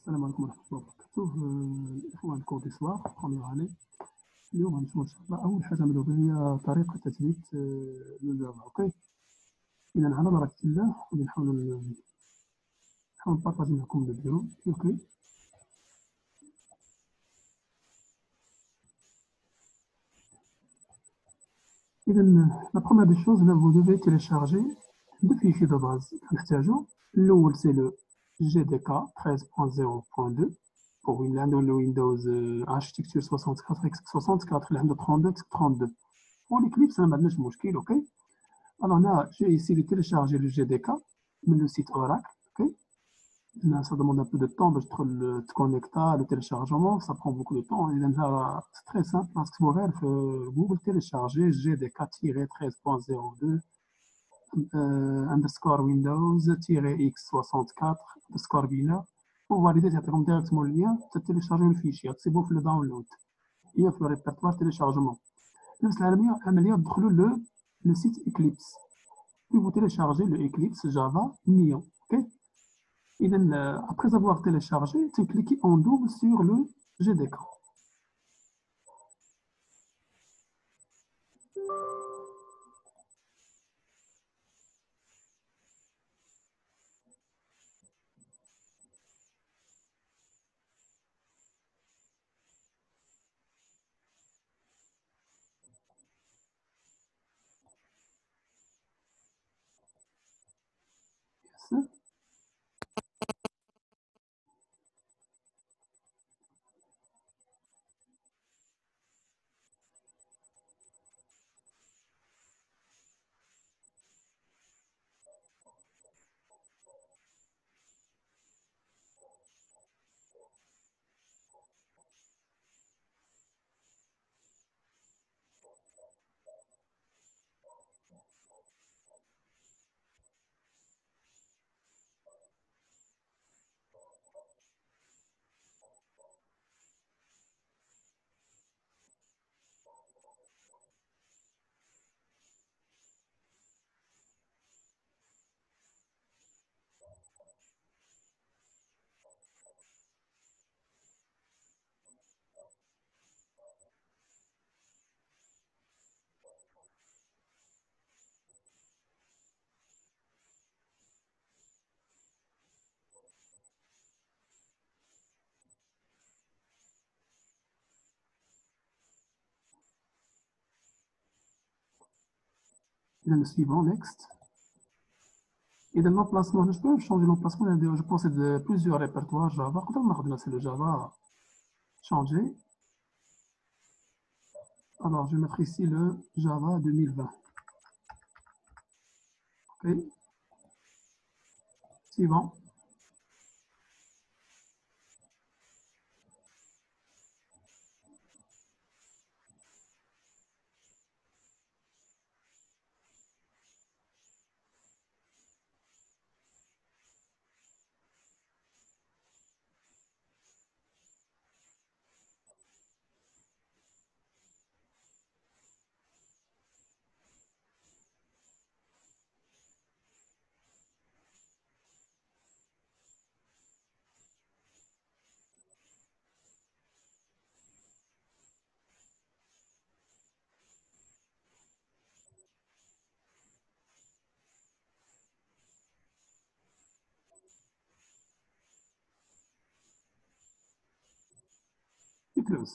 السلام عليكم ورحمة الله وبركاته. الإخوان كور دي سوار بروميير أني. اليوم غنشوفو إن شاء الله أول حاجة نبداو بها هي طريقة تثبيت لو جافا. أوكي، إذا على بركة الله غادي نحاول نبارطاجي معكم الفيديو. أوكي، إذا لا بروميير دي شوز هنا vous devez télécharger deux fichiers de base كنحتاجو. الأول سي لو GDK 13.0.2 pour اللي عنده الويندوز architecture 64 x 64 اللي عنده 32 x 32. pour l'Eclipse ما عندناش مشكل. اوكي، alors là j'ai ici téléchargé le GDK من le site Oracle. ok, là ça demande un peu de temps باش تدخل تكونيكتا. le téléchargement ça prend beaucoup de temps. اذا c'est très simple parce que vous في Google télécharger GDK-13.02 underscore Windows -x64 underscore Villa pour valider تعطيكم directement le lien télécharger le fichier تسيبوه في le download هي في le répertoire téléchargement. نفس العملية تدخلوا le site Eclipse puis vous téléchargez le Eclipse Java Neo. ok, et après avoir téléchargé, vous cliquez en double sur le GDK. Yes. Le suivant, next. Et dans l'emplacement, je peux changer l'emplacement. Je possède plusieurs répertoires Java. C'est le Java changer. Alors, je vais mettre ici le Java 2020. Ok. Suivant. Et close.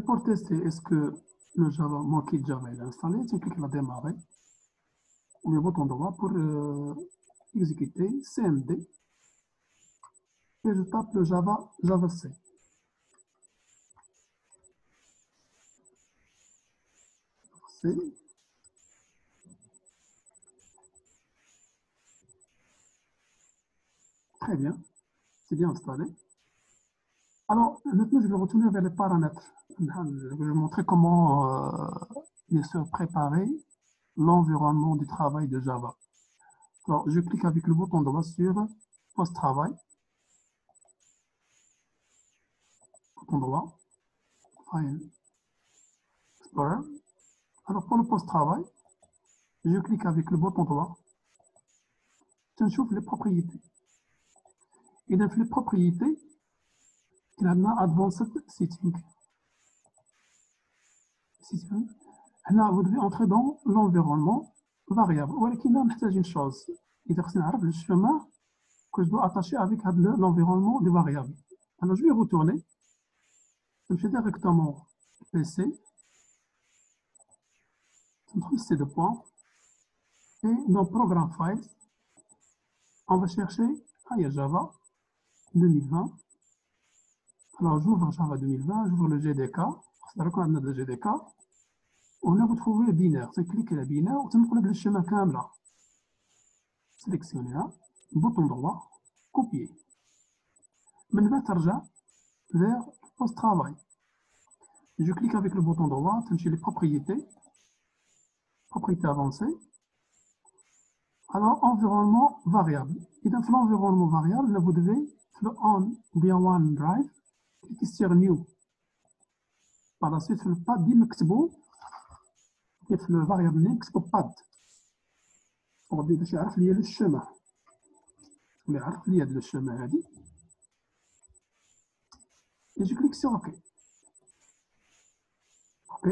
Pour tester, est-ce que le Java, mon kit Java est installé, tu cliques la démarrer. ou le bouton droit pour exécuter CMD et je tape le JavaC. Très bien, c'est bien installé. Alors, maintenant, je vais retourner vers les paramètres. Je vais vous montrer comment bien sûr préparer l'environnement du travail de Java. Alors, je clique avec le bouton droit sur post-travail. Bouton droit, File, Explorer. Alors, pour le post-travail, je clique avec le bouton droit تنشوف les propriétés. إذا في les propriétés كاين عندنا advanced setting. هنا vous devez entrer dans l'environnement variable. ولكن نحتاج une chose. إذا خصني نعرف le chemin que je dois attacher avec l'environnement des variables. Alors je vais retourner. Je vais directement PC. Je trouve ces deux points. Et dans Program Files, on va chercher Java 2020. Alors j'ouvre Java 2020, j'ouvre le GDK. C'est là qu'on a le GDK. On a retrouvé le binaire. C'est cliquer le binaire. On va le schéma كامل. Sélectionnez là. Bouton droit. Copier. Maintenant, ترجع vers post travail. Je clique avec le bouton droit, j'ai les propriétés avancées. Alors, environnement variable. Et dans l'environnement variable, là, vous devez, le on ou bien OneDrive, cliquer sur New. Par la suite, le pad d'Imexbo, et le variable Next au pad. On dit que c'est le chemin. Il y a le chemin. Et je clique sur OK. OK.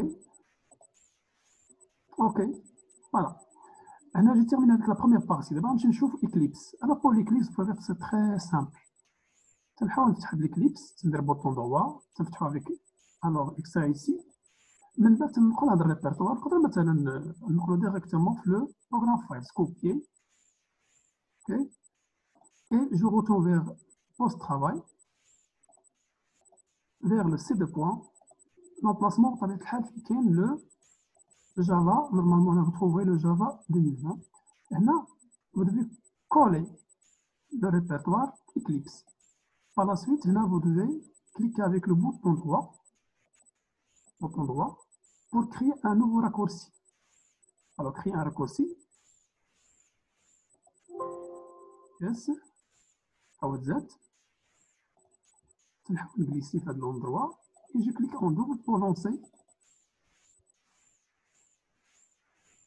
OK. Voilà. Là, je termine avec la première partie. D'abord, je vais Eclipse. Alors, pour l'Eclipse, c'est très simple. Je vais ouvrir l'Eclipse, je vais le bouton droit, je vais avec alors, ça ici. Maintenant, je vais prendre le répertoire. Je vais directement le programme Files, copier. Okay. Et je retourne vers post-travail, vers le C2 point. L'emplacement, avec le Java. Normalement, on a retrouvé le Java 2020. Et là, vous devez coller le répertoire Eclipse. Par la suite, là, vous devez cliquer avec le bouton droit pour créer un nouveau raccourci. Alors, créer un raccourci. Yes. Ou Z. Je vais glisser à l'endroit et je clique en double pour lancer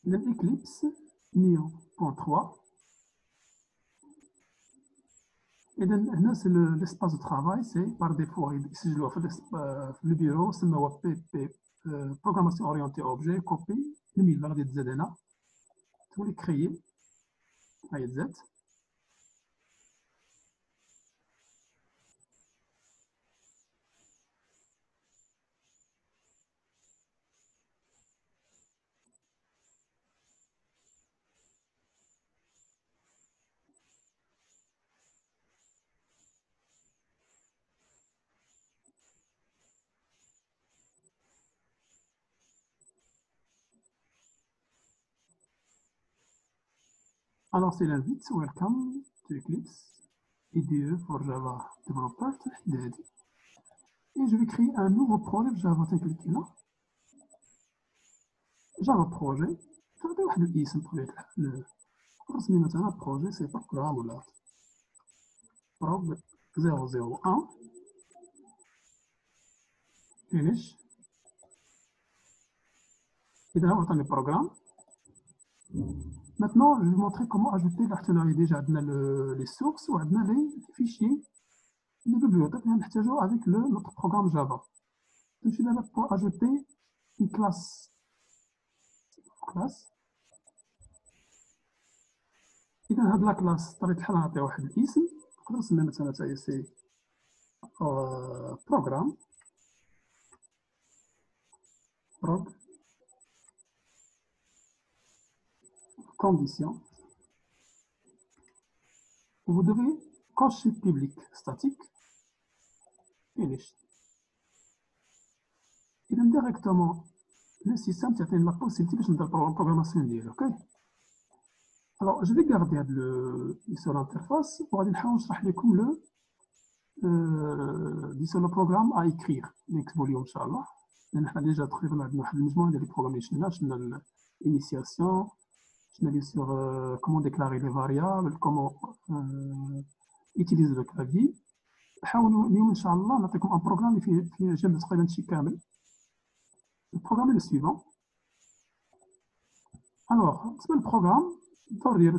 l'Eclipse Neo.3. Et là, c'est l'espace de travail, c'est par défaut. Si je dois faire le bureau, c'est ma PP, programmation orientée objet, copie, 2020 de ZNA. Vous les créer, Z. Alors, c'est l'invite, welcome to Eclipse, IDE for Java Developer, et je vais créer un nouveau projet Java, cliquez là. Java projet, je vais faire le ism pour le maintenant projet, c'est pas programme ou là. Prog 001, finish. Et là, on a le programme. Maintenant, je vais vous montrer comment ajouter l'artillerie. Déjà, on a les sources ou on a les fichiers, les bibliothèques avec notre programme Java. Je suis là pour ajouter une classe. إذا هاد لا كلاس بطبيعة الحال غنعطيه واحد الاسم نقدر نسميه مثلا حتى هي سي بروغرام prog condition. Vous devez cocher public statique finish. إذا directement le système تعطينا la possibilité باش ندير programmation ديالو. OK. Alors, je vais garder sur l'interface pour aller نشرح لكم le programme à écrire. نكتبوا إن شاء الله. لأن حنا ديجا تقريبا عندنا واحد المجموعة ديال البروغرام شفنا l'initiation, شفنا sur comment déclarer les variables, comment utiliser le clavier. نحاولوا اليوم إن شاء الله نعطيكم un programme فيه جنب تقريبا شي كامل. Le programme est le suivant. Alors, le programme,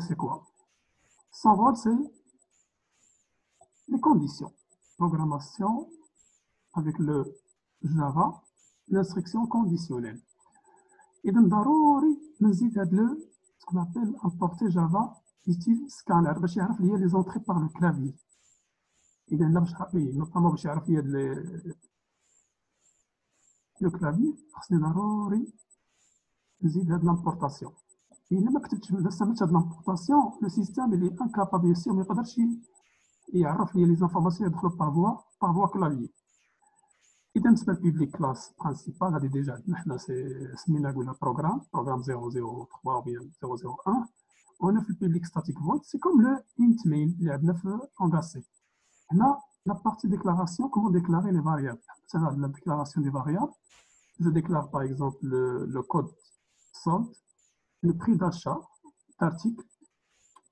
c'est quoi? Son rôle, c'est les conditions. Programmation avec le Java, l'instruction conditionnelle. Et donc, ضروري نزيد ce qu'on appelle un porté Java utile scanner باش يعرف ليا les entrées par le clavier. إذا notamment باش يعرف ليا le clavier خصني ضروري نزيد هاد l'importation. إلا ما كتبتش ما استعملتش هاد l'importation, le système il est incapable bien sûr ما يقدرش يعرف لي les informations يدخلوا par voie clavier. إذا بالنسبة للبيبليك كلاس برينسيبال هذه ديجا حنا سمينا قلنا بروغرام 003 ou bien 001. وهنا في البيبليك ستاتيك فويد سي كوم لو int main اللي عندنا في انغاسي. هنا la partie déclaration, comment déclarer les variables. C'est la déclaration des variables. Je déclare par exemple le code solde, le prix d'achat d'article,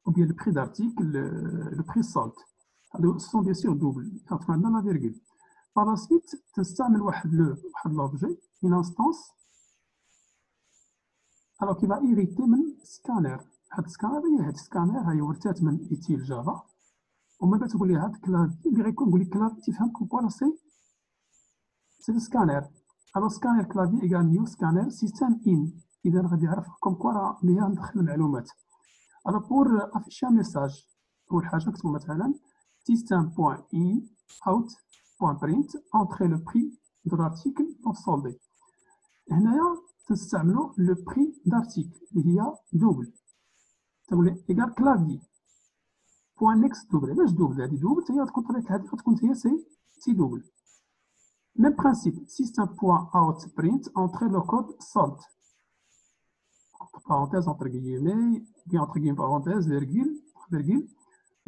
ou bien le prix d'article, le prix solde. Ce sont bien sûr doubles, quand maintenant la virgule. Par la suite, tu utilises l'objet, une instance, alors qui va hériter من scanner. هذا scanner هي ورثات من utile Java. ومن بعد تقول لي هذا كلافي اللي غيكون نقول لك كلافي تفهم كوكو سي السكانر. الو سكانر كلافي ايكال نيو سكانر سيستم ان. اذا غادي يعرف كوكو راه ملي ندخل المعلومات. الو بور افيشا ميساج اول حاجه نكتبوا مثلا سيستم بوان ان اوت بوان برينت اونتري لو بري دو لارتيكل دونك سولدي. هنايا تستعملوا لو بري دارتيكل اللي هي دوبل. تقول لي ايكال كلافي بوان نيكس دوبل. علاش دوبل؟ هذه دوبل هي غتكون طريقة هذه غتكون هي سي دوبل. ميم برانسيب سيستم بوان اوت برينت اونتري لو كود سولد entre parenthèses entre guillemets bien entre guillemets parenthèses virgule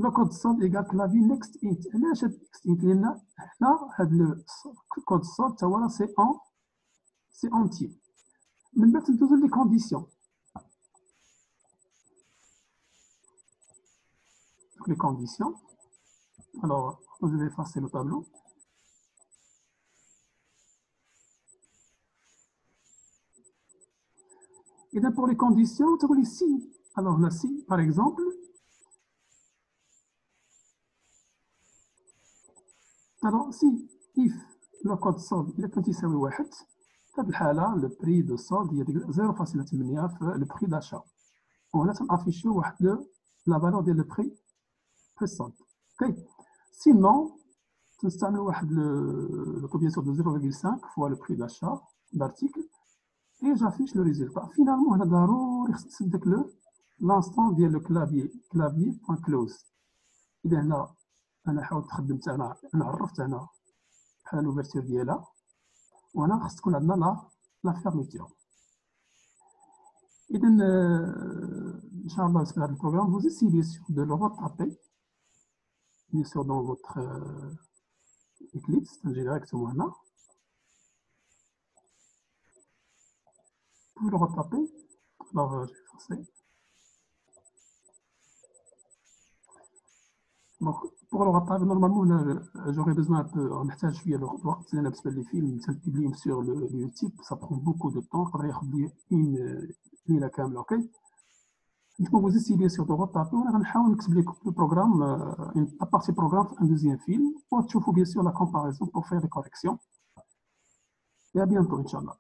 le code solde égale clavier next int. علاش هاد next int؟ لان حنا هاد لو كود solde تا هو سي entier. من بعد ندوزو لي كونديسيون. Les conditions. Alors, je vais effacer le tableau. Et bien pour les conditions, tu vois ici. Alors là, si, par exemple, alors si, if le code solde il est يساوي 1, في هذه الحالة le prix de solde هي 0.8 في le prix d'achat. وهنا تنافيشيو واحد la valeur ديال le prix في الsolde. OK. Sinon, تنستعمل واحد le taux bien sûr de 0,5 fois le prix d'achat d'article. Et j'affiche le résultat. Finalement, on a ضروري خصك تسدك l'instant ديال le clavier.close. إذا هنا أنا حاولت خدمت أنا عرفت أنا بحال l'ouverture ديالها. وهنا خص تكون عندنا la fermeture. إذا إن شاء الله بالنسبة لهذا البروغرام vous essayez de le retaper bien sûr dans votre Eclipse. تنجي directement هنا. Vous le retapez. Alors, j'ai effacé. Donc, pour le retaper, normalement, j'aurais besoin un peu, on محتاج شوية الوقت لأن بالنسبة للفيلم تنبليهم sur le YouTube, ça prend beaucoup de temps. يقدر ياخذ لي une ليلة كاملة. OK. Donc, vous essayez bien sûr de retaper. On va نحاول نكتب لكم le programme, la partie programme un deuxième film. وتشوفوا bien sûr la comparaison pour faire les corrections. Et à bientôt, Inch'Allah.